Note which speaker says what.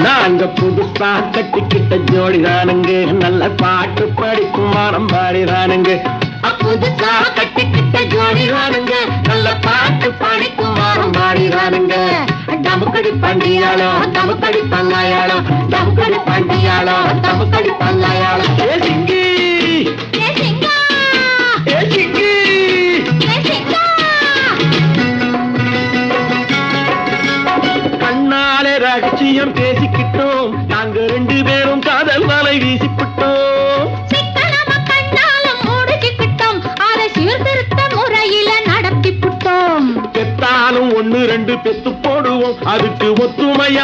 Speaker 1: நாங்க புதுசா கட்டிக்கிட்ட ஜோடிதானுங்க, நல்ல பாட்டு படிக்கும் வாரம் பாடிதானுங்க. புதுசா கட்டிக்கிட்ட ஜோடிதானுங்க, நல்ல பாட்டு படிக்கும் வாரம் பாடிதானுங்க. டமுக்கடி பண்டியாளோ டமுக்கடி பங்காயாளோ, டமுக்கடி பண்டியாளோ டமுக்கடி பங்காயாளோ. ஏ சிங்கி
Speaker 2: ஏ சிங்கா
Speaker 1: ஏ சிங்கி
Speaker 2: ஏ சிங்கா
Speaker 1: கண்ணாலே ரகசியம் பேசிக்கிட்டோம், நாங்க 2 பேரும் காதல் வலை வீசிக்கிட்டோம்.
Speaker 2: சிக்கனமா கண்ணால மூடிக்கிட்டோம், அதை சீர்திருத்த முறையில நடத்திப்புட்டோம்.
Speaker 1: பெத்தாலும் 1 2 பெத்து போடுவோம், அதுக்கு ஒத்துமையா